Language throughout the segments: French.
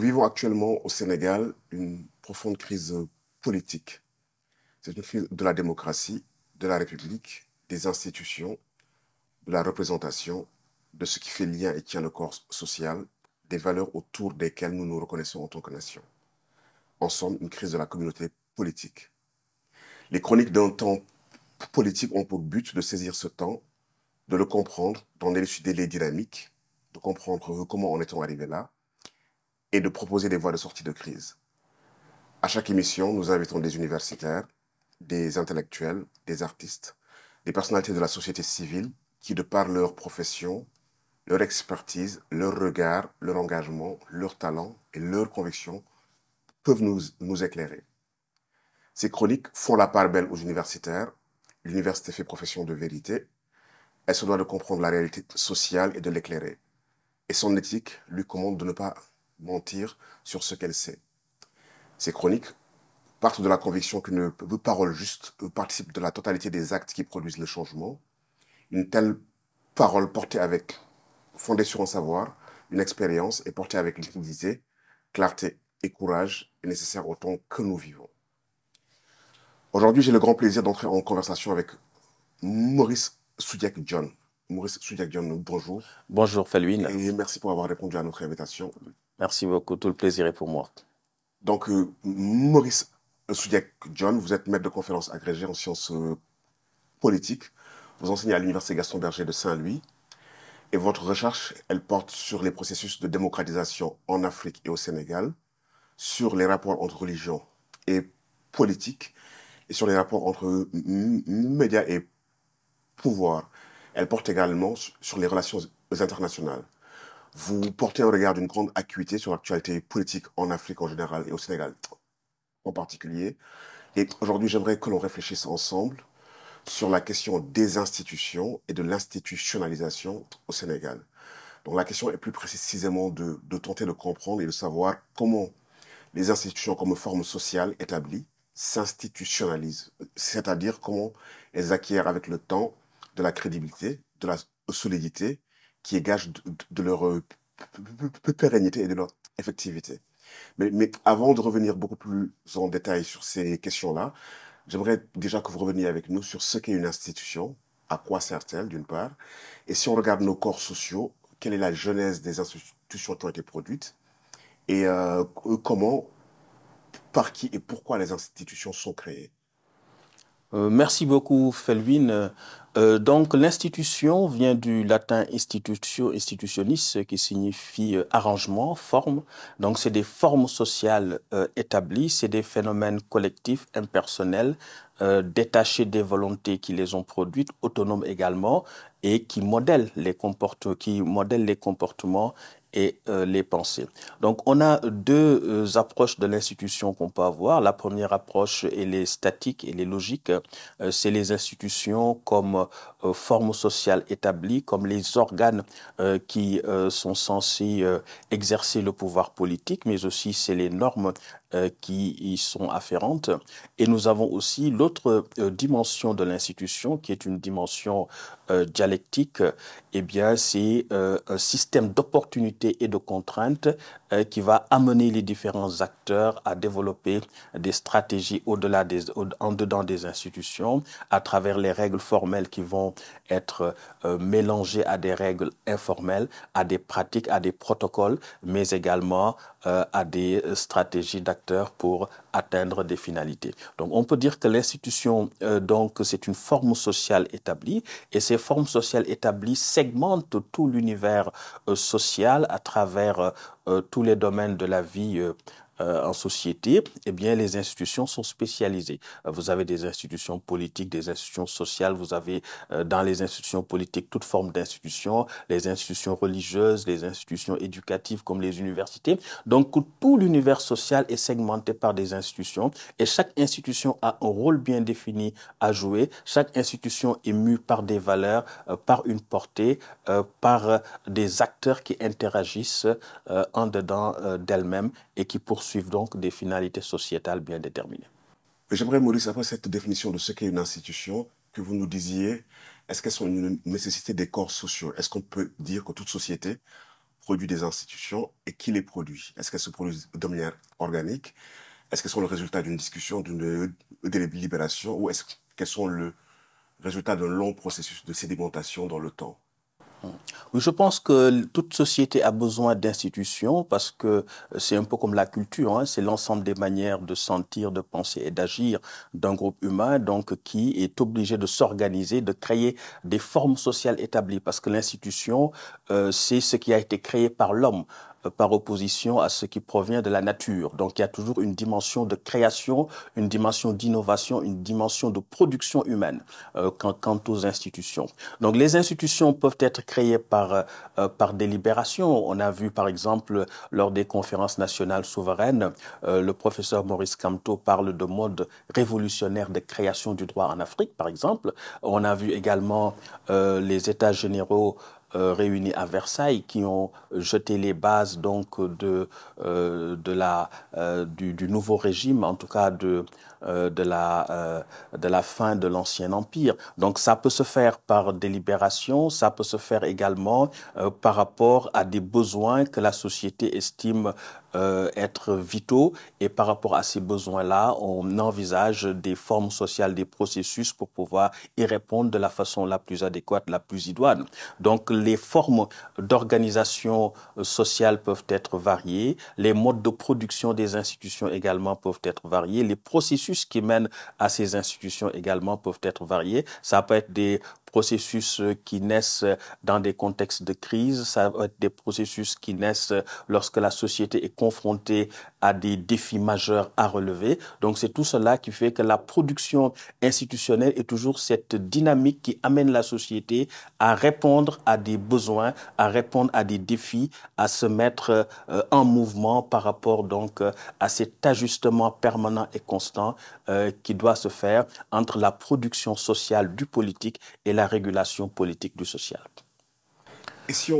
vivons actuellement au Sénégal une profonde crise politique. C'est une crise de la démocratie, de la République, des institutions, de la représentation, de ce qui fait lien et tient le corps social, des valeurs autour desquelles nous nous reconnaissons en tant que nation. En somme, une crise de la communauté politique. Les chroniques d'un temps politique ont pour but de saisir ce temps, de le comprendre, d'en élucider les dynamiques, de comprendre comment en est-on arrivé là, et de proposer des voies de sortie de crise. À chaque émission, nous invitons des universitaires, des intellectuels, des artistes, des personnalités de la société civile qui, de par leur profession, leur expertise, leur regard, leur engagement, leur talent et leurs convictions, peuvent nous éclairer. Ces chroniques font la part belle aux universitaires. L'université fait profession de vérité. Elle se doit de comprendre la réalité sociale et de l'éclairer. Et son éthique lui commande de ne pas mentir sur ce qu'elle sait. Ces chroniques partent de la conviction qu'une parole juste participe de la totalité des actes qui produisent le changement. Une telle parole fondée sur un savoir, une expérience et portée avec lucidité, clarté et courage est nécessaire au temps que nous vivons. Aujourd'hui, j'ai le grand plaisir d'entrer en conversation avec Maurice Soudiak-John. Maurice Soudiak-John, bonjour Bonjour Felwine, et merci pour avoir répondu à notre invitation. merci beaucoup, tout le plaisir est pour moi. Donc, Maurice Soudiak-John, vous êtes maître de conférence agrégé en sciences politiques. Vous enseignez à l'Université Gaston Berger de Saint-Louis. Et votre recherche, elle porte sur les processus de démocratisation en Afrique et au Sénégal, sur les rapports entre religion et politique, et sur les rapports entre médias et pouvoir. Elle porte également sur les relations internationales. Vous portez un regard d'une grande acuité sur l'actualité politique en Afrique en général et au Sénégal en particulier. Et aujourd'hui, j'aimerais que l'on réfléchisse ensemble sur la question des institutions et de l'institutionnalisation au Sénégal. Donc la question est plus précisément de tenter de comprendre et de savoir comment les institutions comme forme sociale établie s'institutionnalisent, c'est-à-dire comment elles acquièrent avec le temps de la crédibilité, de la solidité qui est gage de leur pérennité et de leur effectivité. Mais avant de revenir beaucoup plus en détail sur ces questions-là, j'aimerais déjà que vous reveniez avec nous sur ce qu'est une institution, à quoi sert-elle d'une part, et si on regarde nos corps sociaux, quelle est la genèse des institutions qui ont été produites, et comment, par qui et pourquoi les institutions sont créées. Merci beaucoup Felwine. Donc l'institution vient du latin institutio, institutionis, qui signifie arrangement, forme. Donc c'est des formes sociales établies, c'est des phénomènes collectifs, impersonnels, détachés des volontés qui les ont produites, autonomes également, et qui modèlent les comportements et les pensées. Donc, on a deux approches de l'institution qu'on peut avoir. La première approche, elle est statique, elle est logique. C'est les institutions comme forme sociale établie, comme les organes qui sont censés exercer le pouvoir politique, mais aussi c'est les normes qui y sont afférentes. Et nous avons aussi l'autre dimension de l'institution, qui est une dimension dialectique. Eh bien, c'est un système d'opportunités et de contraintes qui va amener les différents acteurs à développer des stratégies en dedans des institutions, à travers les règles formelles qui vont être mélangées à des règles informelles, à des pratiques, à des protocoles, mais également à des stratégies d'acteurs pour atteindre des finalités. Donc, on peut dire que l'institution, donc, c'est une forme sociale établie, et ces formes sociales établies segmentent tout l'univers social à travers tous les domaines de la vie en société. Eh bien, les institutions sont spécialisées. Vous avez des institutions politiques, des institutions sociales, vous avez dans les institutions politiques toute forme d'institutions, les institutions religieuses, les institutions éducatives comme les universités. Donc, tout l'univers social est segmenté par des institutions et chaque institution a un rôle bien défini à jouer. Chaque institution est mue par des valeurs, par une portée, par des acteurs qui interagissent en dedans d'elles-mêmes et qui poursuivent donc des finalités sociétales bien déterminées. J'aimerais, Maurice, après cette définition de ce qu'est une institution, que vous nous disiez, est-ce qu'elles sont une nécessité des corps sociaux? Est-ce qu'on peut dire que toute société produit des institutions et qui les produit? Est-ce qu'elles se produisent de manière organique? Est-ce qu'elles sont le résultat d'une discussion, d'une délibération, ou est-ce qu'elles sont le résultat d'un long processus de sédimentation dans le temps? Oui, je pense que toute société a besoin d'institutions parce que c'est un peu comme la culture, hein, c'est l'ensemble des manières de sentir, de penser et d'agir d'un groupe humain, donc qui est obligé de s'organiser, de créer des formes sociales établies parce que l'institution, c'est ce qui a été créé par l'homme par opposition à ce qui provient de la nature. Donc il y a toujours une dimension de création, une dimension d'innovation, une dimension de production humaine quant aux institutions. Donc les institutions peuvent être créées par délibération. On a vu par exemple lors des conférences nationales souveraines, le professeur Maurice Kamto parle de mode révolutionnaire de création du droit en Afrique par exemple. On a vu également les États généraux réunis à Versailles qui ont jeté les bases donc du nouveau régime, en tout cas de la fin de l'ancien empire. Donc ça peut se faire par délibération, ça peut se faire également par rapport à des besoins que la société estime être vitaux et par rapport à ces besoins-là, on envisage des formes sociales, des processus pour pouvoir y répondre de la façon la plus adéquate, la plus idoine. Donc les formes d'organisation sociale peuvent être variées, les modes de production des institutions également peuvent être variés, les processus qui mènent à ces institutions également peuvent être variés. Ça peut être des processus qui naissent dans des contextes de crise, ça va être des processus qui naissent lorsque la société est confrontée à des défis majeurs à relever. Donc c'est tout cela qui fait que la production institutionnelle est toujours cette dynamique qui amène la société à répondre à des besoins, à répondre à des défis, à se mettre en mouvement par rapport donc à cet ajustement permanent et constant qui doit se faire entre la production sociale du politique et la régulation politique du social. Et si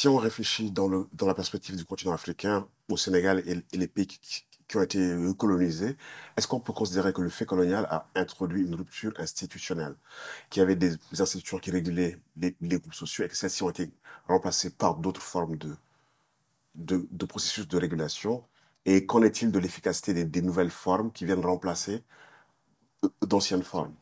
on réfléchit dans la perspective du continent africain, au Sénégal et les pays qui ont été colonisés, est-ce qu'on peut considérer que le fait colonial a introduit une rupture institutionnelle, qu'il y avait des institutions qui régulaient les groupes sociaux et que celles-ci ont été remplacées par d'autres formes de processus de régulation? Et qu'en est-il de l'efficacité des nouvelles formes qui viennent remplacer d'anciennes formes?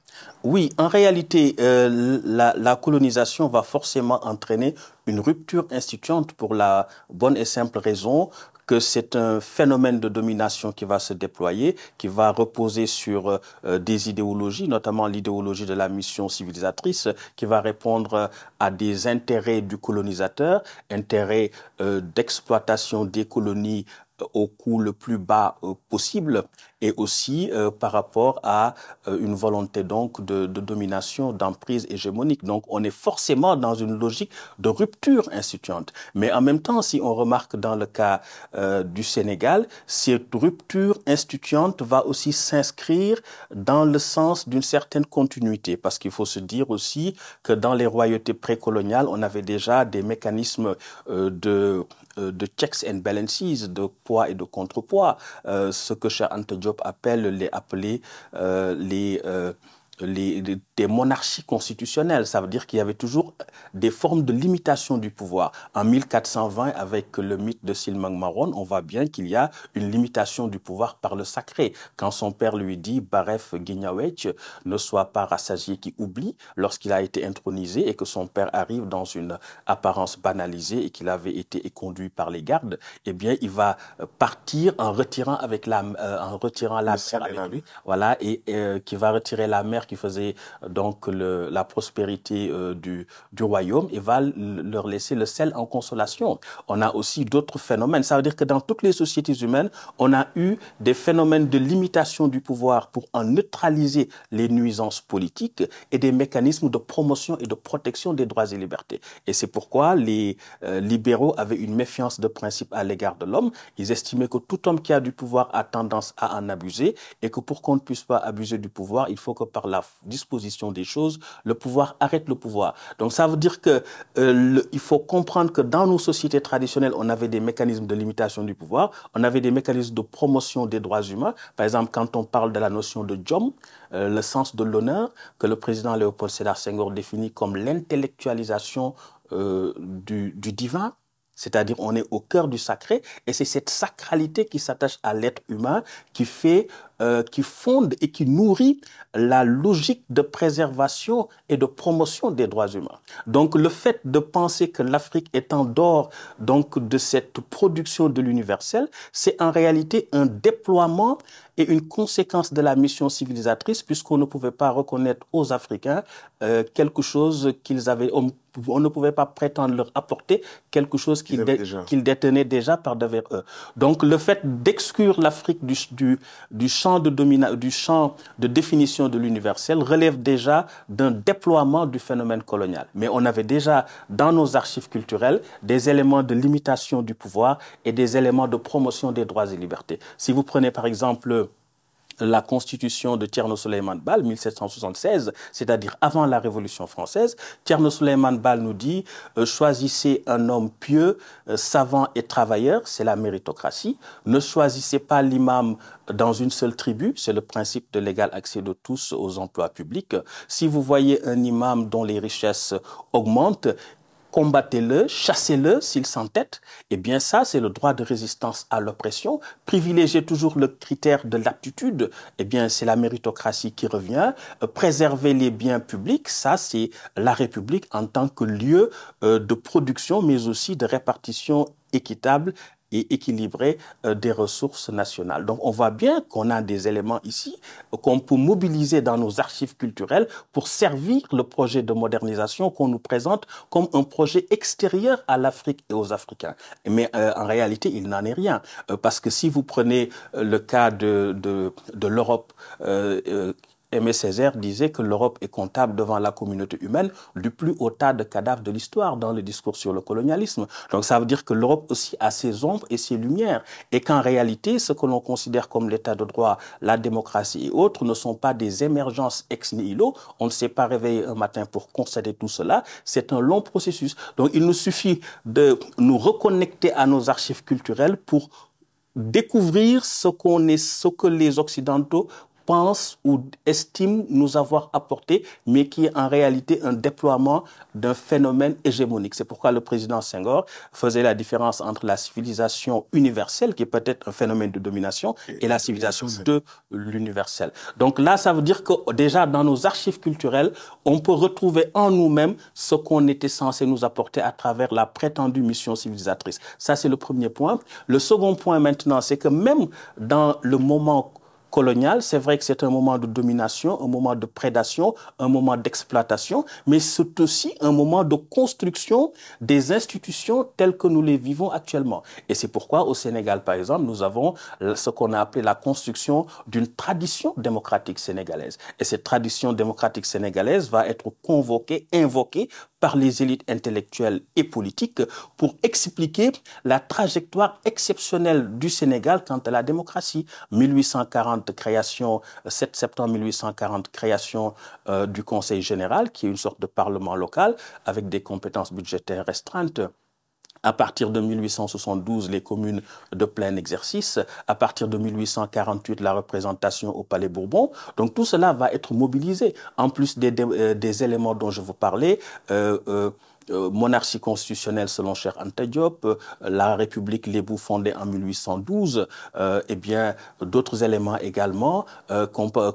Oui, en réalité, la colonisation va forcément entraîner une rupture instituante pour la bonne et simple raison que c'est un phénomène de domination qui va se déployer, qui va reposer sur des idéologies, notamment l'idéologie de la mission civilisatrice, qui va répondre à des intérêts du colonisateur, intérêts d'exploitation des colonies au coût le plus bas possible et aussi par rapport à une volonté donc de domination, d'emprise hégémonique. Donc on est forcément dans une logique de rupture instituante. Mais en même temps, si on remarque dans le cas du Sénégal, cette rupture instituante va aussi s'inscrire dans le sens d'une certaine continuité, parce qu'il faut se dire aussi que dans les royautés précoloniales, on avait déjà des mécanismes de checks and balances, de poids et de contrepoids, ce que Cheikh Anta Diop appelle des monarchies constitutionnelles. Ça veut dire qu'il y avait toujours des formes de limitation du pouvoir. En 1420, avec le mythe de Silmang Maron, on voit bien qu'il y a une limitation du pouvoir par le sacré. Quand son père lui dit « Baref Guignawech, ne sois pas rassasié qui oublie », lorsqu'il a été intronisé et que son père arrive dans une apparence banalisée et qu'il avait été éconduit par les gardes, eh bien, il va partir en retirant en retirant la mère avec lui, voilà, et qui va retirer la mère qui faisait donc la prospérité du royaume et va leur laisser le sel en consolation. On a aussi d'autres phénomènes. Ça veut dire que dans toutes les sociétés humaines, on a eu des phénomènes de limitation du pouvoir pour en neutraliser les nuisances politiques et des mécanismes de promotion et de protection des droits et libertés. Et c'est pourquoi les libéraux avaient une méfiance de principe à l'égard de l'homme. Ils estimaient que tout homme qui a du pouvoir a tendance à en abuser et que pour qu'on ne puisse pas abuser du pouvoir, il faut que par la disposition des choses, le pouvoir arrête le pouvoir. Donc ça veut dire que il faut comprendre que dans nos sociétés traditionnelles, on avait des mécanismes de limitation du pouvoir, on avait des mécanismes de promotion des droits humains. Par exemple, quand on parle de la notion de Jom, le sens de l'honneur, que le président Léopold Sédar Senghor définit comme l'intellectualisation du divin, c'est-à-dire on est au cœur du sacré, et c'est cette sacralité qui s'attache à l'être humain qui fonde et qui nourrit la logique de préservation et de promotion des droits humains. Donc le fait de penser que l'Afrique est en dehors donc de cette production de l'universel, c'est en réalité un déploiement et une conséquence de la mission civilisatrice, puisqu'on ne pouvait pas reconnaître aux Africains quelque chose qu'ils avaient, on ne pouvait pas prétendre leur apporter quelque chose qu'ils détenaient déjà par devers eux. Donc le fait d'exclure l'Afrique du champ de définition de l'universel relève déjà d'un déploiement du phénomène colonial. Mais on avait déjà dans nos archives culturelles des éléments de limitation du pouvoir et des éléments de promotion des droits et libertés. Si vous prenez par exemple la constitution de Thierno Souleymane Baal, 1776, c'est-à-dire avant la Révolution française, Thierno Souleymane Baal nous dit choisissez un homme pieux, savant et travailleur, c'est la méritocratie. Ne choisissez pas l'imam dans une seule tribu, c'est le principe de l'égal accès de tous aux emplois publics. Si vous voyez un imam dont les richesses augmentent, combattez-le, chassez-le s'il s'entête. Eh bien ça, c'est le droit de résistance à l'oppression. Privilégiez toujours le critère de l'aptitude. Eh bien, c'est la méritocratie qui revient. Préserver les biens publics, ça, c'est la République en tant que lieu de production, mais aussi de répartition équitable et équilibré des ressources nationales. Donc on voit bien qu'on a des éléments ici qu'on peut mobiliser dans nos archives culturelles pour servir le projet de modernisation qu'on nous présente comme un projet extérieur à l'Afrique et aux Africains. Mais en réalité, il n'en est rien. Parce que si vous prenez le cas de l'Europe, Aimé Césaire disait que l'Europe est comptable devant la communauté humaine du plus haut tas de cadavres de l'histoire dans le discours sur le colonialisme. Donc ça veut dire que l'Europe aussi a ses ombres et ses lumières. Et qu'en réalité, ce que l'on considère comme l'état de droit, la démocratie et autres ne sont pas des émergences ex nihilo. On ne s'est pas réveillé un matin pour constater tout cela. C'est un long processus. Donc il nous suffit de nous reconnecter à nos archives culturelles pour découvrir ce que les Occidentaux pensent ou estiment nous avoir apporté, mais qui est en réalité un déploiement d'un phénomène hégémonique. C'est pourquoi le président Senghor faisait la différence entre la civilisation universelle, qui est peut-être un phénomène de domination, et la civilisation de l'universel. Donc là, ça veut dire que déjà dans nos archives culturelles, on peut retrouver en nous-mêmes ce qu'on était censé nous apporter à travers la prétendue mission civilisatrice. Ça, c'est le premier point. Le second point maintenant, c'est que même dans le moment colonial, c'est vrai que c'est un moment de domination, un moment de prédation, un moment d'exploitation, mais c'est aussi un moment de construction des institutions telles que nous les vivons actuellement. Et c'est pourquoi au Sénégal, par exemple, nous avons ce qu'on a appelé la construction d'une tradition démocratique sénégalaise. Et cette tradition démocratique sénégalaise va être invoquée par les élites intellectuelles et politiques pour expliquer la trajectoire exceptionnelle du Sénégal quant à la démocratie. 1840, création, 7 septembre 1840, création du Conseil général, qui est une sorte de parlement local avec des compétences budgétaires restreintes. À partir de 1872, les communes de plein exercice. À partir de 1848, la représentation au Palais Bourbon. Donc tout cela va être mobilisé. En plus des éléments dont je vous parlais, monarchie constitutionnelle selon Cheikh Anta Diop, la République Lébou fondée en 1812, et bien d'autres éléments également,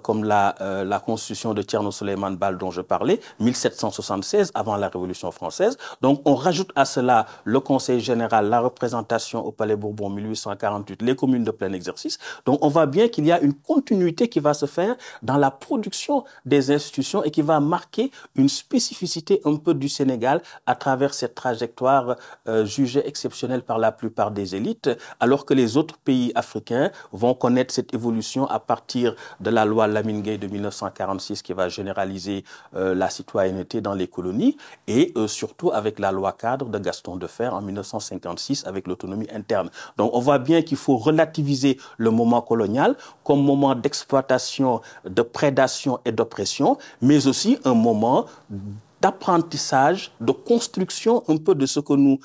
comme la constitution de Thierno Souleymane Baal dont je parlais, 1776 avant la Révolution française. Donc on rajoute à cela le Conseil général, la représentation au Palais Bourbon 1848, les communes de plein exercice. Donc on voit bien qu'il y a une continuité qui va se faire dans la production des institutions et qui va marquer une spécificité un peu du Sénégal à travers cette trajectoire jugée exceptionnelle par la plupart des élites, alors que les autres pays africains vont connaître cette évolution à partir de la loi Lamine Gueye de 1946 qui va généraliser la citoyenneté dans les colonies et surtout avec la loi cadre de Gaston Defferre en 1956 avec l'autonomie interne. Donc on voit bien qu'il faut relativiser le moment colonial comme moment d'exploitation, de prédation et d'oppression, mais aussi un moment d'apprentissage, de construction un peu de ce que nous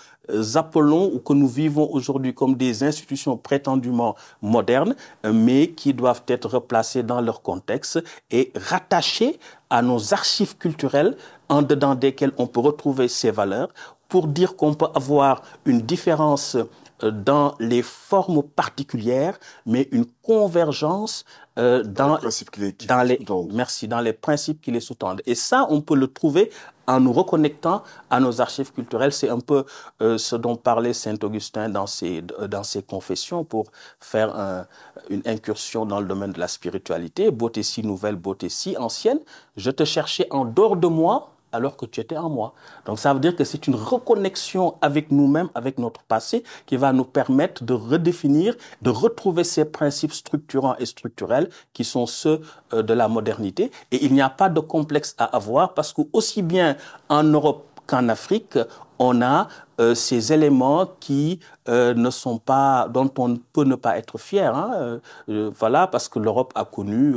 appelons ou que nous vivons aujourd'hui comme des institutions prétendument modernes, mais qui doivent être replacées dans leur contexte et rattachées à nos archives culturelles en dedans desquelles on peut retrouver ces valeurs, pour dire qu'on peut avoir une différence dans les formes particulières, mais une convergence dans dans les principes qui les sous-tendent. Et ça, on peut le trouver en nous reconnectant à nos archives culturelles. C'est un peu ce dont parlait Saint-Augustin dans ses confessions pour faire une incursion dans le domaine de la spiritualité. Beauté si nouvelle, beauté si ancienne, je te cherchais en dehors de moi, alors que tu étais en moi. Donc ça veut dire que c'est une reconnexion avec nous-mêmes, avec notre passé, qui va nous permettre de redéfinir, de retrouver ces principes structurants et structurels qui sont ceux de la modernité. Et il n'y a pas de complexe à avoir parce que aussi bien en Europe qu'en Afrique, on a ces éléments qui ne sont pas, dont on peut ne pas être fier. Hein, voilà, parce que l'Europe a connu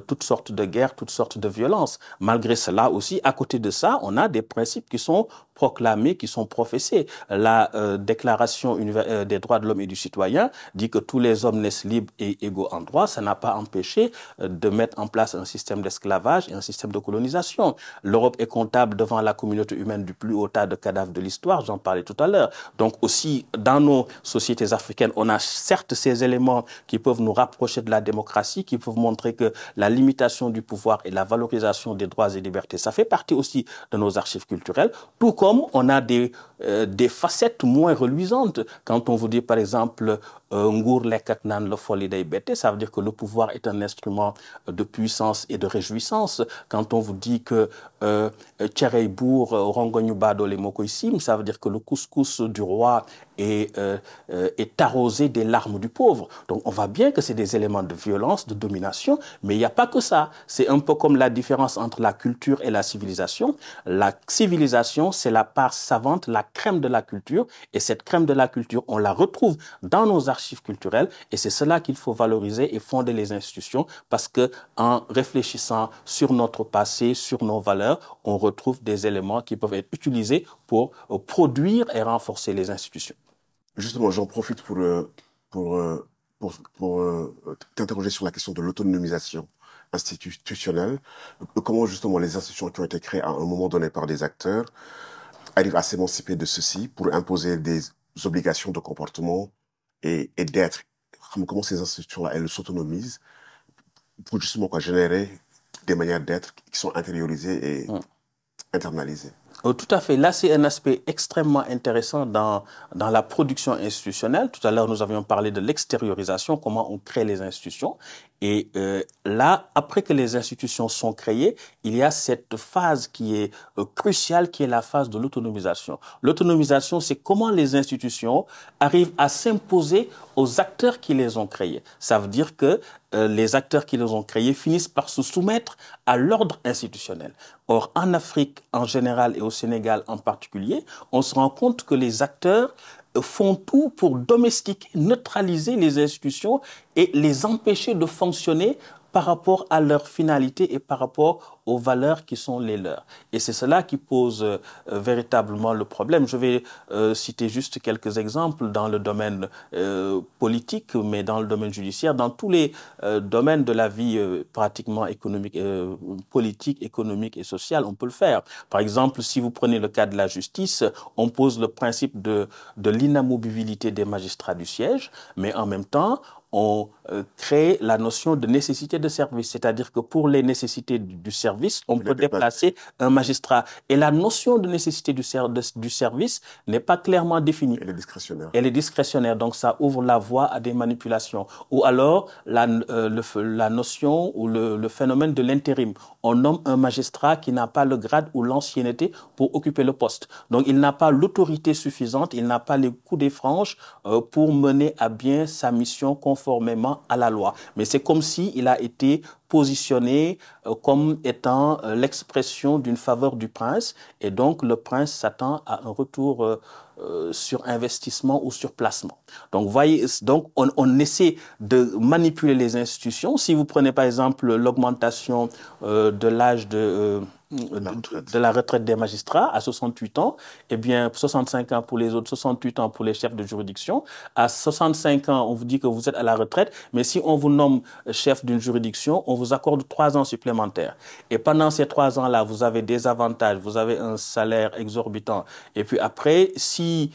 toutes sortes de guerres, toutes sortes de violences. Malgré cela aussi, à côté de ça, on a des principes qui sont proclamés, qui sont professés. La Déclaration des droits de l'homme et du citoyen dit que tous les hommes naissent libres et égaux en droit. Ça n'a pas empêché de mettre en place un système d'esclavage et un système de colonisation. L'Europe est comptable devant la communauté humaine du plus haut tas de cadavres de l'histoire, j'en parlais tout à l'heure. Donc aussi, dans nos sociétés africaines, on a certes ces éléments qui peuvent nous rapprocher de la démocratie, qui peuvent montrer que la limitation du pouvoir et la valorisation des droits et libertés, ça fait partie aussi de nos archives culturelles, tout comme on a des facettes moins reluisantes. Quand on vous dit, par exemple, Ngour lekak nan le foli day bete, ça veut dire que le pouvoir est un instrument de puissance et de réjouissance. Quand on vous dit que Tcherey Bour, Rongonyu Badole Mokoisim, ça veut dire que le couscous du roi est arrosé des larmes du pauvre. Donc on voit bien que c'est des éléments de violence, de domination, mais il n'y a pas que ça. C'est un peu comme la différence entre la culture et la civilisation. La civilisation, c'est la part savante, la crème de la culture, et cette crème de la culture, on la retrouve dans nos archives culturelles, et c'est cela qu'il faut valoriser et fonder les institutions, parce que en réfléchissant sur notre passé, sur nos valeurs, on retrouve des éléments qui peuvent être utilisés pour produire et renforcer les institutions. Justement, j'en profite pour, euh, t'interroger sur la question de l'autonomisation institutionnelle. Comment justement les institutions qui ont été créées à un moment donné par des acteurs arrivent à s'émanciper de ceci pour imposer des obligations de comportement et d'être. Comment ces institutions-là, elles s'autonomisent pour justement générer des manières d'être qui sont intériorisées et internalisées. Tout à fait. Là, c'est un aspect extrêmement intéressant dans la production institutionnelle. Tout à l'heure, nous avions parlé de l'extériorisation, comment on crée les institutions. Et là, après que les institutions sont créées, il y a cette phase qui est cruciale, qui est la phase de l'autonomisation. L'autonomisation, c'est comment les institutions arrivent à s'imposer aux acteurs qui les ont créées. Ça veut dire que les acteurs qui les ont créées finissent par se soumettre à l'ordre institutionnel. Or, en Afrique en général et au Sénégal en particulier, on se rend compte que les acteurs font tout pour domestiquer, neutraliser les institutions et les empêcher de fonctionner par rapport à leur finalité et par rapport aux valeurs qui sont les leurs. Et c'est cela qui pose véritablement le problème. Je vais citer juste quelques exemples dans le domaine politique, mais dans le domaine judiciaire, dans tous les domaines de la vie pratiquement économique, politique, économique et sociale, on peut le faire. Par exemple, si vous prenez le cas de la justice, on pose le principe de l'inamovibilité des magistrats du siège, mais en même temps, on crée la notion de nécessité de service, c'est-à-dire que pour les nécessités du service, on peut déplacer un magistrat. Et la notion de nécessité du service n'est pas clairement définie. Elle est discrétionnaire. Elle est discrétionnaire, donc ça ouvre la voie à des manipulations. Ou alors la notion ou le phénomène de l'intérim. On nomme un magistrat qui n'a pas le grade ou l'ancienneté pour occuper le poste. Donc il n'a pas l'autorité suffisante, il n'a pas les coups des franges pour mener à bien sa mission conformément à la loi. Mais c'est comme s'il a été positionné comme étant l'expression d'une faveur du prince, et donc le prince s'attend à un retour sur investissement ou sur placement. Donc, voyez, donc on essaie de manipuler les institutions. Si vous prenez par exemple l'augmentation de l'âge de la retraite des magistrats à 68 ans, eh bien 65 ans pour les autres, 68 ans pour les chefs de juridiction. À 65 ans, on vous dit que vous êtes à la retraite, mais si on vous nomme chef d'une juridiction, on vous accorde 3 ans supplémentaires. Et pendant ces 3 ans-là, vous avez des avantages, vous avez un salaire exorbitant. Et puis après, si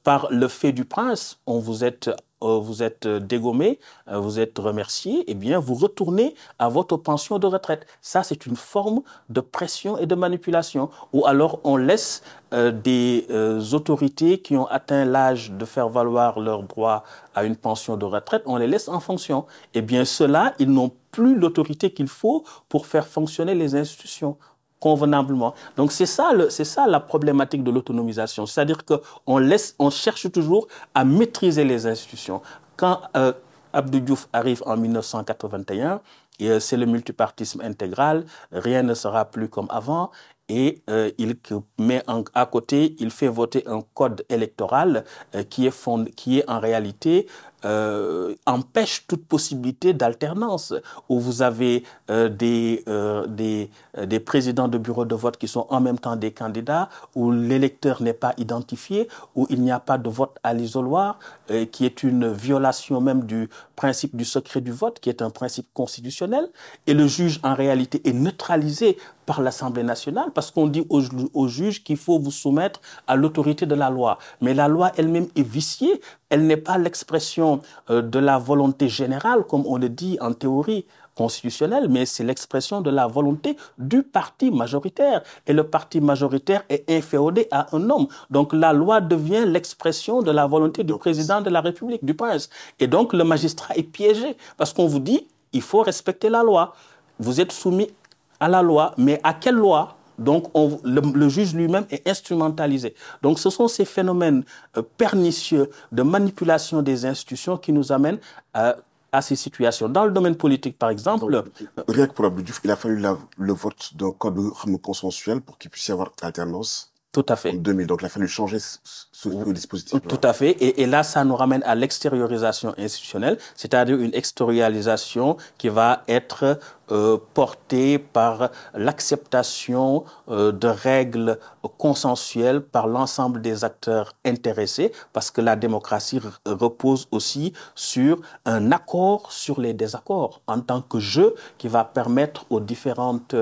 par le fait du prince, vous êtes dégommé, vous êtes remercié, eh bien, vous retournez à votre pension de retraite. Ça, c'est une forme de pression et de manipulation. Ou alors, on laisse des autorités qui ont atteint l'âge de faire valoir leur droit à une pension de retraite, on les laisse en fonction. Eh bien, ceux-là, ils n'ont plus l'autorité qu'il faut pour faire fonctionner les institutions convenablement. Donc c'est ça la problématique de l'autonomisation, c'est-à-dire que on cherche toujours à maîtriser les institutions. Quand Abdou Diouf arrive en 1981, c'est le multipartisme intégral, rien ne sera plus comme avant. Et il met à côté, il fait voter un code électoral qui est en réalité empêche toute possibilité d'alternance, où vous avez des présidents de bureaux de vote qui sont en même temps des candidats, où l'électeur n'est pas identifié, où il n'y a pas de vote à l'isoloir, qui est une violation même du principe du secret du vote, qui est un principe constitutionnel. Et le juge, en réalité, est neutralisé par l'Assemblée nationale, parce qu'on dit au juge qu'il faut vous soumettre à l'autorité de la loi. Mais la loi elle-même est viciée. Elle n'est pas l'expression de la volonté générale, comme on le dit en théorie constitutionnelle, mais c'est l'expression de la volonté du parti majoritaire. Et le parti majoritaire est inféodé à un homme. Donc la loi devient l'expression de la volonté du président de la République, du prince. Et donc le magistrat est piégé, parce qu'on vous dit, il faut respecter la loi. Vous êtes soumis à la loi, mais à quelle loi? Donc, le juge lui-même est instrumentalisé. Donc, ce sont ces phénomènes pernicieux de manipulation des institutions qui nous amènent à ces situations. Dans le domaine politique, par exemple... Donc, rien que pour Abdou Diouf, il a fallu le vote d'un code consensuel pour qu'il puisse y avoir alternance. Tout à En fait. 2000, donc il a fallu changer ce dispositif-là. Tout à fait. Et là, ça nous ramène à l'extériorisation institutionnelle, c'est-à-dire une extériorisation qui va être portée par l'acceptation de règles consensuelles par l'ensemble des acteurs intéressés, parce que la démocratie repose aussi sur un accord sur les désaccords en tant que jeu qui va permettre aux différentes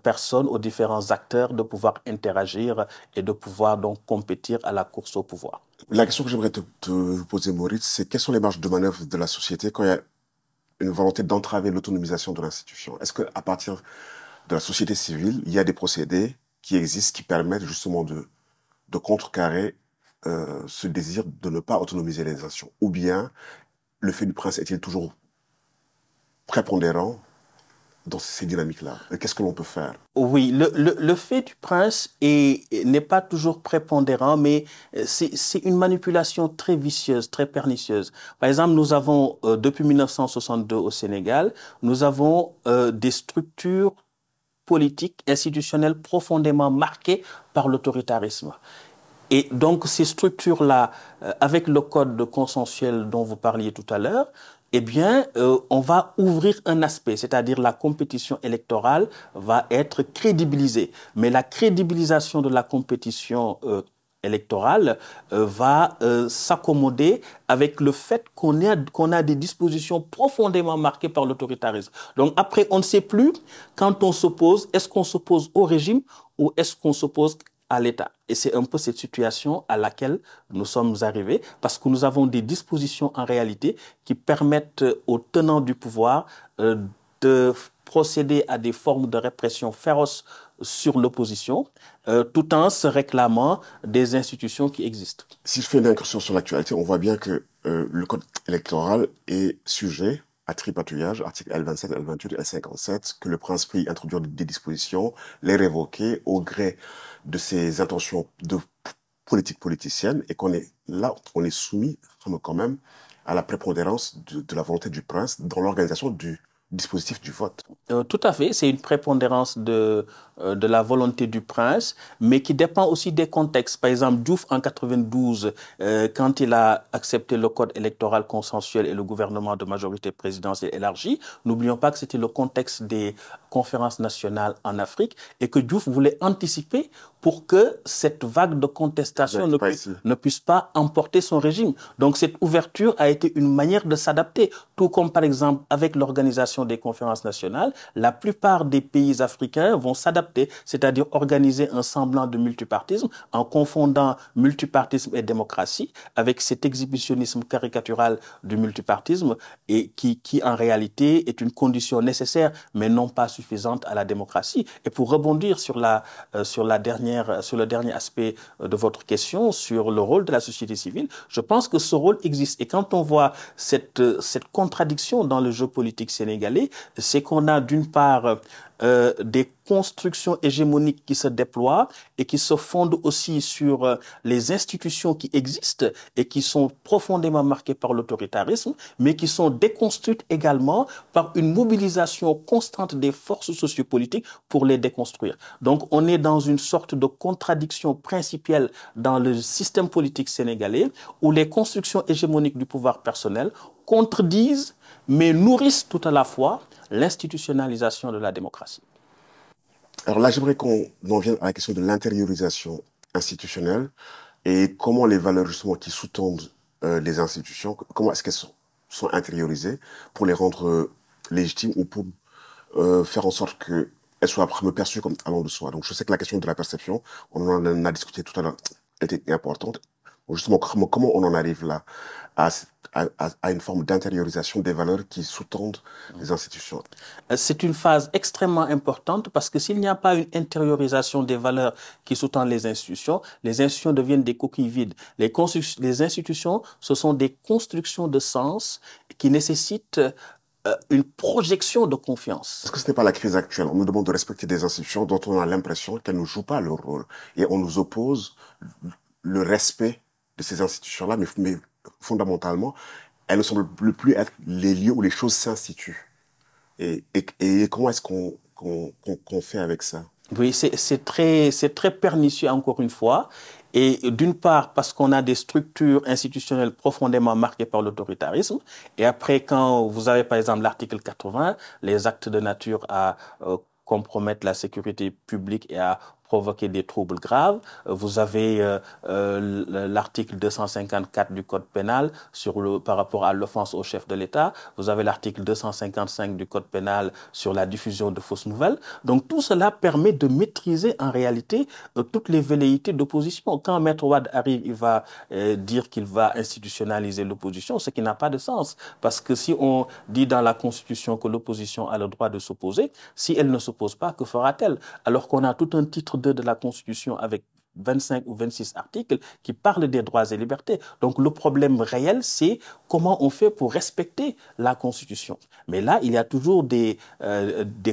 personnes, aux différents acteurs de pouvoir interagir et de pouvoir donc compétir à la course au pouvoir. La question que j'aimerais te poser, Maurice, c'est quelles sont les marges de manœuvre de la société quand il y a une volonté d'entraver l'autonomisation de l'institution? Est-ce qu'à partir de la société civile, il y a des procédés qui existent qui permettent justement de contrecarrer ce désir de ne pas autonomiser les institutions? Ou bien le fait du prince est-il toujours prépondérant dans ces dynamiques-là? Qu'est-ce que l'on peut faire? Oui, le fait du prince n'est pas toujours prépondérant, mais c'est une manipulation très vicieuse, très pernicieuse. Par exemple, nous avons, depuis 1962 au Sénégal, nous avons des structures politiques, institutionnelles profondément marquées par l'autoritarisme. Et donc, ces structures-là, avec le code consensuel dont vous parliez tout à l'heure, eh bien, on va ouvrir un aspect, c'est-à-dire la compétition électorale va être crédibilisée. Mais la crédibilisation de la compétition électorale va s'accommoder avec le fait qu'on a des dispositions profondément marquées par l'autoritarisme. Donc après, on ne sait plus, quand on s'oppose, est-ce qu'on s'oppose au régime ou est-ce qu'on s'oppose à l'État. Et c'est un peu cette situation à laquelle nous sommes arrivés, parce que nous avons des dispositions en réalité qui permettent aux tenants du pouvoir de procéder à des formes de répression féroce sur l'opposition, tout en se réclamant des institutions qui existent. Si je fais une incursion sur l'actualité, on voit bien que le code électoral est sujet à tripatouillage, article L27, L28, L57, que le prince peut y introduire des dispositions, les révoquer au gré de ses intentions de politique politicienne, et qu'on est là, on est soumis quand même à la prépondérance de la volonté du prince dans l'organisation du dispositif du vote. Tout à fait, c'est une prépondérance de la volonté du prince, mais qui dépend aussi des contextes. Par exemple, Diouf en 92, quand il a accepté le code électoral consensuel et le gouvernement de majorité présidentielle élargie, n'oublions pas que c'était le contexte des conférences nationales en Afrique et que Diouf voulait anticiper pour que cette vague de contestation ne puisse pas emporter son régime. Donc cette ouverture a été une manière de s'adapter, tout comme par exemple avec l'organisation des conférences nationales, la plupart des pays africains vont s'adapter, c'est-à-dire organiser un semblant de multipartisme en confondant multipartisme et démocratie avec cet exhibitionnisme caricatural du multipartisme et qui en réalité est une condition nécessaire mais non pas suffisante à la démocratie. Et pour rebondir sur le dernier aspect de votre question sur le rôle de la société civile, je pense que ce rôle existe. Et quand on voit cette contradiction dans le jeu politique sénégalais, c'est qu'on a d'une part des constructions hégémoniques qui se déploient et qui se fondent aussi sur les institutions qui existent et qui sont profondément marquées par l'autoritarisme, mais qui sont déconstruites également par une mobilisation constante des forces sociopolitiques pour les déconstruire. Donc on est dans une sorte de contradiction principielle dans le système politique sénégalais où les constructions hégémoniques du pouvoir personnel contredisent mais nourrissent tout à la fois l'institutionnalisation de la démocratie. Alors là, j'aimerais qu'on en vienne à la question de l'intériorisation institutionnelle et comment les valeurs justement qui sous-tendent les institutions, comment est-ce qu'elles sont intériorisées pour les rendre légitimes ou pour faire en sorte qu'elles soient après perçues comme allant de soi. Donc je sais que la question de la perception, on en a discuté tout à l'heure, était importante. Donc, justement, comment on en arrive là à, à une forme d'intériorisation des valeurs qui sous-tendent les institutions? C'est une phase extrêmement importante parce que s'il n'y a pas une intériorisation des valeurs qui sous-tendent les institutions deviennent des coquilles vides. Les institutions, ce sont des constructions de sens qui nécessitent une projection de confiance. Est-ce que ce n'est pas la crise actuelle? On nous demande de respecter des institutions dont on a l'impression qu'elles ne jouent pas leur rôle. Et on nous oppose le respect de ces institutions-là, mais fondamentalement, elles ne semblent plus être les lieux où les choses s'instituent. Et comment est-ce qu'on fait avec ça? Oui, c'est très pernicieux encore une fois. Et d'une part, parce qu'on a des structures institutionnelles profondément marquées par l'autoritarisme. Et après, quand vous avez par exemple l'article 80, les actes de nature à compromettre la sécurité publique et à provoquer des troubles graves. Vous avez l'article 254 du Code pénal par rapport à l'offense au chef de l'État. Vous avez l'article 255 du Code pénal sur la diffusion de fausses nouvelles. Donc tout cela permet de maîtriser en réalité toutes les velléités d'opposition. Quand Maître Wade arrive, il va dire qu'il va institutionnaliser l'opposition, ce qui n'a pas de sens. Parce que si on dit dans la Constitution que l'opposition a le droit de s'opposer, si elle ne s'oppose pas, que fera-t-elle? Alors qu'on a tout un titre 2 de la Constitution avec 25 ou 26 articles qui parlent des droits et libertés. Donc le problème réel, c'est comment on fait pour respecter la Constitution. Mais là, il y a toujours des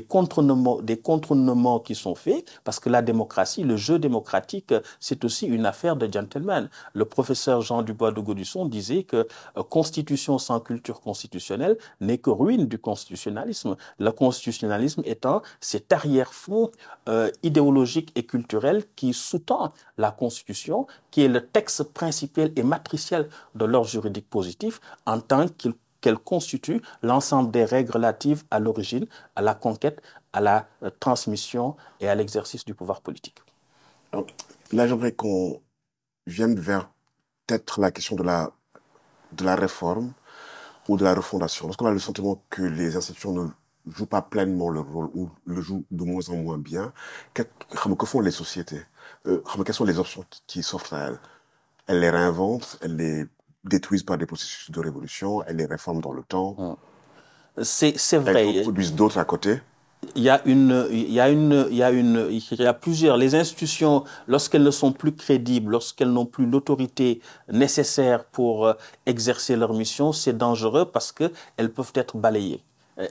contournements qui sont faits parce que la démocratie, le jeu démocratique, c'est aussi une affaire de gentleman. Le professeur Jean Dubois de Gaudusson disait que constitution sans culture constitutionnelle n'est que ruine du constitutionnalisme. Le constitutionnalisme étant cet arrière-fond idéologique et culturel qui sous-tend la Constitution, qui est le texte principal et matriciel de l'ordre juridique positif en tant qu'elle constitue l'ensemble des règles relatives à l'origine, à la conquête, à la transmission et à l'exercice du pouvoir politique. Alors, là, j'aimerais qu'on vienne vers peut-être la question de la réforme ou de la refondation. Lorsqu'on a le sentiment que les institutions ne jouent pas pleinement leur rôle ou le jouent de moins en moins bien, que font les sociétés? Quelles sont les options qui s'offrent à elles? Elles les réinventent, elles les détruisent par des processus de révolution, elles les réforment dans le temps. C'est Elles vrai. en produisent d'autres à côté. Il y a plusieurs. Les institutions, lorsqu'elles ne sont plus crédibles, lorsqu'elles n'ont plus l'autorité nécessaire pour exercer leur mission, c'est dangereux parce qu'elles peuvent être balayées.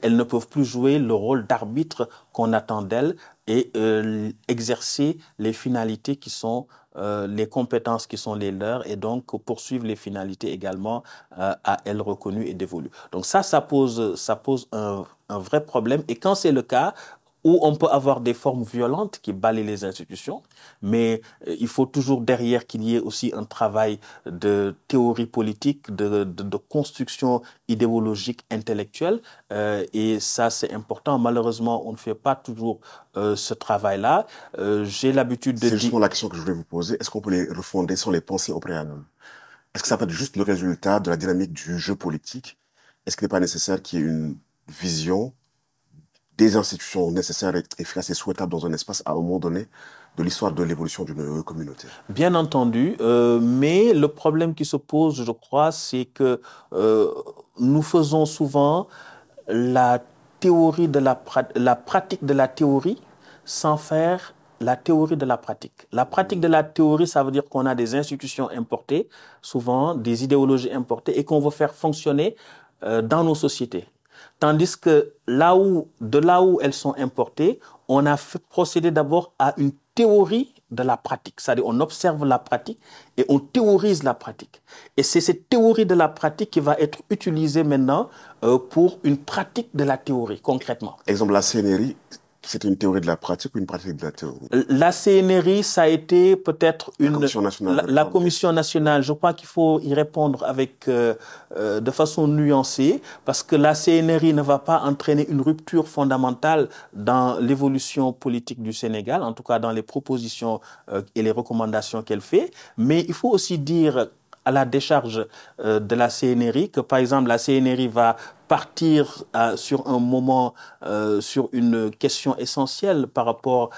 Elles ne peuvent plus jouer le rôle d'arbitre qu'on attend d'elles et exercer les finalités qui sont les compétences qui sont les leurs et donc poursuivre les finalités également à elles reconnues et dévolues. Donc ça pose un vrai problème. Et quand c'est le cas, où on peut avoir des formes violentes qui balayent les institutions, mais il faut toujours derrière qu'il y ait aussi un travail de théorie politique, de construction idéologique, intellectuelle, et ça c'est important. Malheureusement, on ne fait pas toujours ce travail-là. J'ai l'habitude de C'est dire... justement la question que je voulais vous poser. Est-ce qu'on peut les refonder sans les penser au préalable? Est-ce que ça peut être juste le résultat de la dynamique du jeu politique? Est-ce qu'il n'est pas nécessaire qu'il y ait une vision des institutions nécessaires, efficaces et souhaitables dans un espace à un moment donné de l'histoire de l'évolution d'une communauté? Bien entendu, mais le problème qui se pose, je crois, c'est que euh, nous faisons souvent la théorie de la pratique de la théorie sans faire la théorie de la pratique. La pratique de la théorie, ça veut dire qu'on a des institutions importées, souvent des idéologies importées, et qu'on veut faire fonctionner dans nos sociétés. Tandis que de là où elles sont importées, on a procédé d'abord à une théorie de la pratique. C'est-à-dire on observe la pratique et on théorise la pratique. Et c'est cette théorie de la pratique qui va être utilisée maintenant pour une pratique de la théorie, concrètement. Exemple, la CNRI, c'est une théorie de la pratique ou une pratique de la théorie? La CNRI, ça a été peut-être La Commission nationale de la réforme. Commission nationale. Je crois qu'il faut y répondre avec de façon nuancée, parce que la CNRI ne va pas entraîner une rupture fondamentale dans l'évolution politique du Sénégal, en tout cas dans les propositions et les recommandations qu'elle fait. Mais il faut aussi dire à la décharge de la CNRI que, par exemple, la CNRI va partir sur un moment, sur une question essentielle par rapport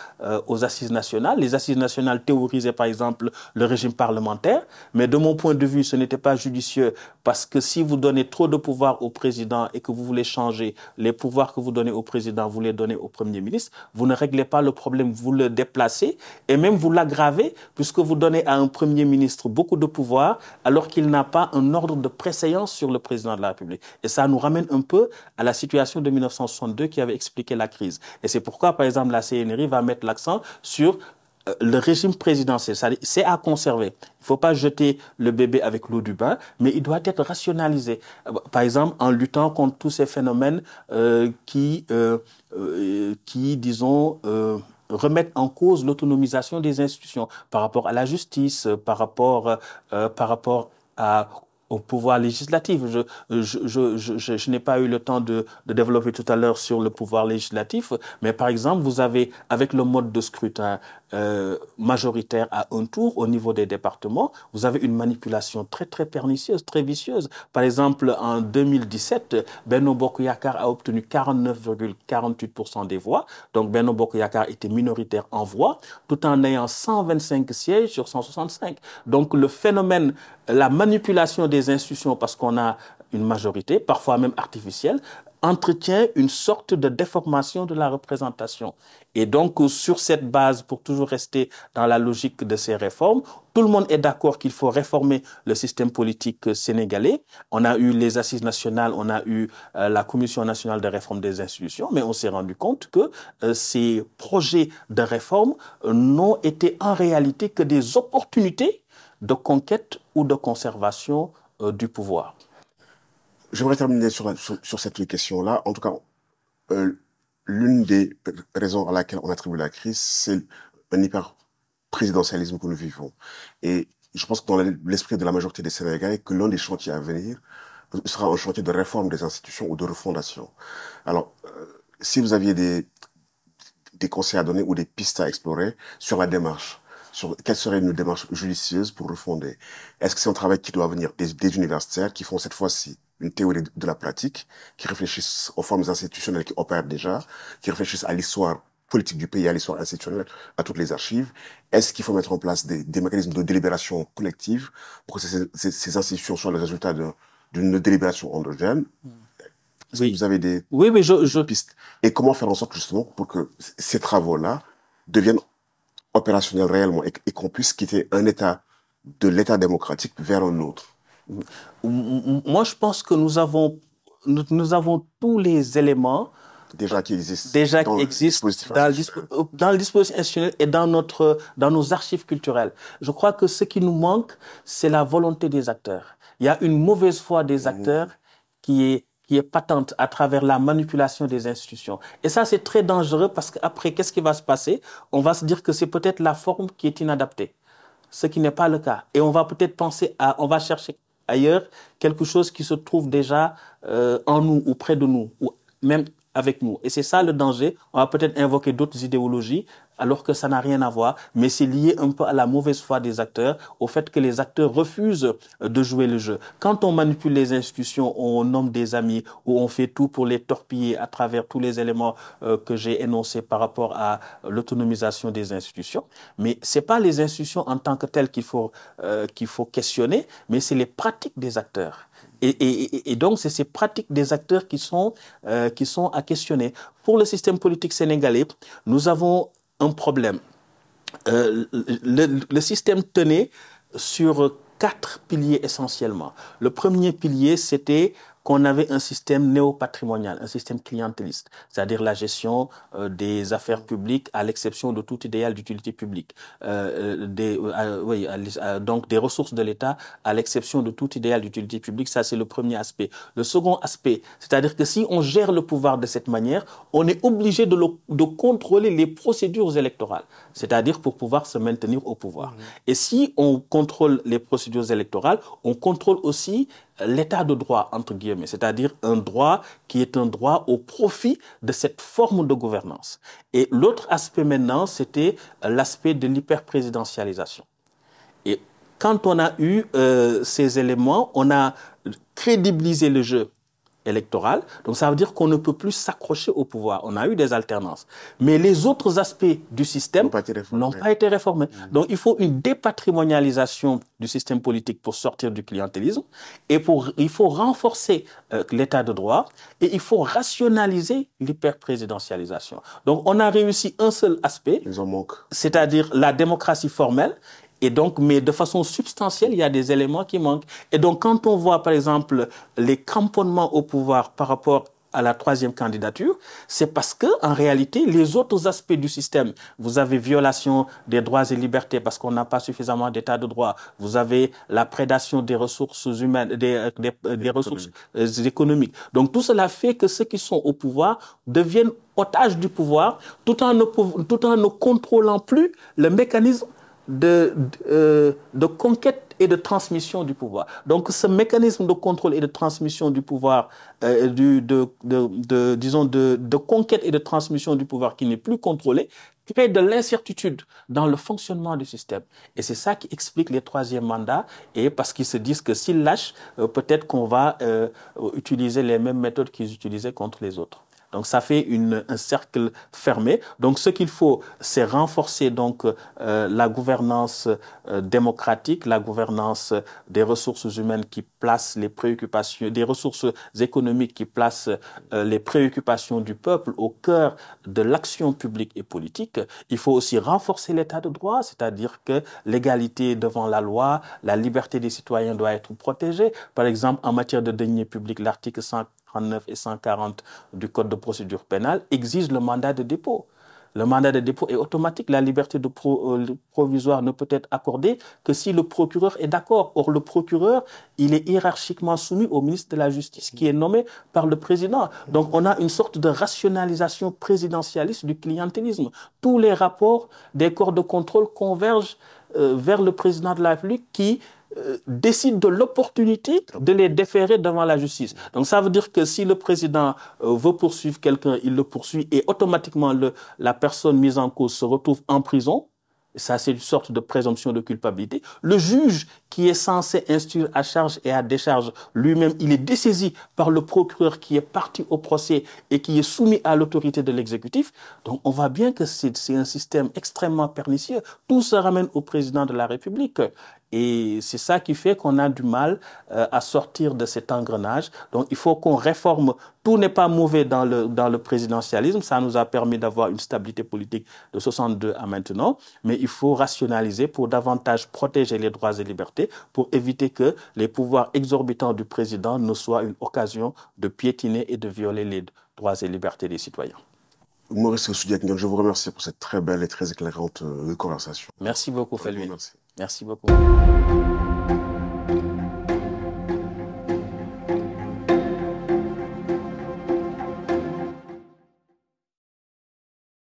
aux assises nationales. Les assises nationales théorisaient par exemple le régime parlementaire, mais de mon point de vue, ce n'était pas judicieux parce que si vous donnez trop de pouvoir au président et que vous voulez changer les pouvoirs que vous donnez au président, vous les donnez au Premier ministre, vous ne réglez pas le problème, vous le déplacez et même vous l'aggravez puisque vous donnez à un Premier ministre beaucoup de pouvoir alors qu'il n'a pas un ordre de préséance sur le président de la République. Et ça nous ramène un peu à la situation de 1962 qui avait expliqué la crise. Et c'est pourquoi, par exemple, la CNRI va mettre l'accent sur le régime présidentiel. C'est à conserver. Il ne faut pas jeter le bébé avec l'eau du bain, mais il doit être rationalisé. Par exemple, en luttant contre tous ces phénomènes disons, remettent en cause l'autonomisation des institutions par rapport à la justice, par rapport au pouvoir législatif. Je n'ai pas eu le temps de développer tout à l'heure sur le pouvoir législatif, mais par exemple, vous avez, avec le mode de scrutin majoritaire à un tour au niveau des départements, vous avez une manipulation très, très pernicieuse, très vicieuse. Par exemple, en 2017, Benno Bokk Yakaar a obtenu 49,48% des voix. Donc, Benno Bokk Yakaar était minoritaire en voix, tout en ayant 125 sièges sur 165. Donc, le phénomène, la manipulation des institutions, parce qu'on a une majorité, parfois même artificielle, entretient une sorte de déformation de la représentation. Et donc, sur cette base, pour toujours rester dans la logique de ces réformes, tout le monde est d'accord qu'il faut réformer le système politique sénégalais. On a eu les assises nationales, on a eu la Commission nationale de réforme des institutions, mais on s'est rendu compte que ces projets de réforme n'ont été en réalité que des opportunités de conquête ou de conservation du pouvoir. J'aimerais terminer sur cette question-là. En tout cas, euh, l'une des raisons à laquelle on attribue la crise, c'est un hyper-présidentialisme que nous vivons. Et je pense que dans l'esprit de la majorité des Sénégalais, que l'un des chantiers à venir sera un chantier de réforme des institutions ou de refondation. Alors, si vous aviez des conseils à donner ou des pistes à explorer sur la démarche, sur quelle serait une démarche judicieuse pour refonder. Est-ce que c'est un travail qui doit venir des universitaires qui font cette fois-ci une théorie de la pratique, qui réfléchissent aux formes institutionnelles qui opèrent déjà, qui réfléchissent à l'histoire politique du pays, à l'histoire institutionnelle, à toutes les archives? Est-ce qu'il faut mettre en place des mécanismes de délibération collective pour que ces institutions soient le résultat d'une délibération endogène? Est-ce que Oui, vous avez oui, oui, des pistes? Et comment faire en sorte justement pour que ces travaux-là deviennent opérationnels réellement et qu'on puisse quitter un état de l'état démocratique vers un autre? moi, je pense que nous avons tous les éléments déjà qui existe déjà dans qui le existe dispositif institutionnel. dans le dispositif institutionnel et dans nos archives culturelles. Je crois que ce qui nous manque, c'est la volonté des acteurs. Il y a une mauvaise foi des acteurs qui est patente à travers la manipulation des institutions. Et ça, c'est très dangereux parce qu'après, qu'est-ce qui va se passer? On va se dire que c'est peut-être la forme qui est inadaptée, ce qui n'est pas le cas. Et on va peut-être on va chercher ailleurs quelque chose qui se trouve déjà en nous ou près de nous, ou même avec nous. Et c'est ça le danger. On va peut-être invoquer d'autres idéologies alors que ça n'a rien à voir, mais c'est lié un peu à la mauvaise foi des acteurs, au fait que les acteurs refusent de jouer le jeu. Quand on manipule les institutions, on nomme des amis ou on fait tout pour les torpiller à travers tous les éléments que j'ai énoncés par rapport à l'autonomisation des institutions. Mais c'est pas les institutions en tant que telles qu'il faut questionner, mais c'est les pratiques des acteurs. Et donc, c'est ces pratiques des acteurs qui sont à questionner. Pour le système politique sénégalais, nous avons un problème. Le système tenait sur 4 piliers essentiellement. Le premier pilier, c'était qu'on avait un système néo-patrimonial, un système clientéliste, c'est-à-dire la gestion des affaires publiques à l'exception de tout idéal d'utilité publique, donc des ressources de l'État à l'exception de tout idéal d'utilité publique. Ça, c'est le premier aspect. Le second aspect, c'est-à-dire que si on gère le pouvoir de cette manière, on est obligé de contrôler les procédures électorales, c'est-à-dire pour pouvoir se maintenir au pouvoir. Et si on contrôle les procédures électorales, on contrôle aussi l'état de droit, entre guillemets, c'est-à-dire un droit qui est un droit au profit de cette forme de gouvernance. Et l'autre aspect maintenant, c'était l'aspect de l'hyperprésidentialisation. Et quand on a eu ces éléments, on a crédibilisé le jeu électoral. Donc ça veut dire qu'on ne peut plus s'accrocher au pouvoir. On a eu des alternances. Mais les autres aspects du système n'ont pas été réformés. Donc il faut une dépatrimonialisation du système politique pour sortir du clientélisme. Et il faut renforcer l'état de droit et il faut rationaliser l'hyperprésidentialisation. Donc on a réussi un seul aspect, c'est-à-dire la démocratie formelle. Et donc, mais de façon substantielle, il y a des éléments qui manquent. Et donc, quand on voit, par exemple, les cramponnements au pouvoir par rapport à la troisième candidature, c'est parce que, en réalité, les autres aspects du système, vous avez violation des droits et libertés parce qu'on n'a pas suffisamment d'état de droit. Vous avez la prédation des ressources humaines, des ressources économiques. Donc, tout cela fait que ceux qui sont au pouvoir deviennent otages du pouvoir tout en ne contrôlant plus le mécanisme de conquête et de transmission du pouvoir. Donc, ce mécanisme de contrôle et de transmission du pouvoir, disons de conquête et de transmission du pouvoir qui n'est plus contrôlé, crée de l'incertitude dans le fonctionnement du système. Et c'est ça qui explique les troisièmes mandats, et parce qu'ils se disent que s'ils lâchent, peut-être qu'on va utiliser les mêmes méthodes qu'ils utilisaient contre les autres. Donc ça fait un cercle fermé. Donc ce qu'il faut, c'est renforcer donc la gouvernance démocratique, la gouvernance des ressources humaines qui place les préoccupations, des ressources économiques qui placent les préoccupations du peuple au cœur de l'action publique et politique. Il faut aussi renforcer l'état de droit, c'est-à-dire que l'égalité devant la loi, la liberté des citoyens doit être protégée. Par exemple, en matière de deniers publics, l'article 139 et 140 du Code de procédure pénale exigent le mandat de dépôt. Le mandat de dépôt est automatique. La liberté de provisoire ne peut être accordée que si le procureur est d'accord. Or, le procureur, il est hiérarchiquement soumis au ministre de la Justice qui est nommé par le président. Donc, on a une sorte de rationalisation présidentialiste du clientélisme. Tous les rapports des corps de contrôle convergent vers le président de la République qui décide de l'opportunité de les déférer devant la justice. Donc ça veut dire que si le président veut poursuivre quelqu'un, il le poursuit et automatiquement la personne mise en cause se retrouve en prison. Ça, c'est une sorte de présomption de culpabilité. Le juge qui est censé instruire à charge et à décharge lui-même, il est dessaisi par le procureur qui est parti au procès et qui est soumis à l'autorité de l'exécutif. Donc, on voit bien que c'est un système extrêmement pernicieux. Tout se ramène au président de la République. Et c'est ça qui fait qu'on a du mal à sortir de cet engrenage. Donc, il faut qu'on réforme. Tout n'est pas mauvais dans le présidentialisme. Ça nous a permis d'avoir une stabilité politique de 62 à maintenant. Mais il faut rationaliser pour davantage protéger les droits et libertés, pour éviter que les pouvoirs exorbitants du président ne soient une occasion de piétiner et de violer les droits et libertés des citoyens. Maurice Soudiak-Ndiaye, je vous remercie pour cette très belle et très éclairante conversation. Merci beaucoup, Je vous Felwine. remercie. Merci beaucoup.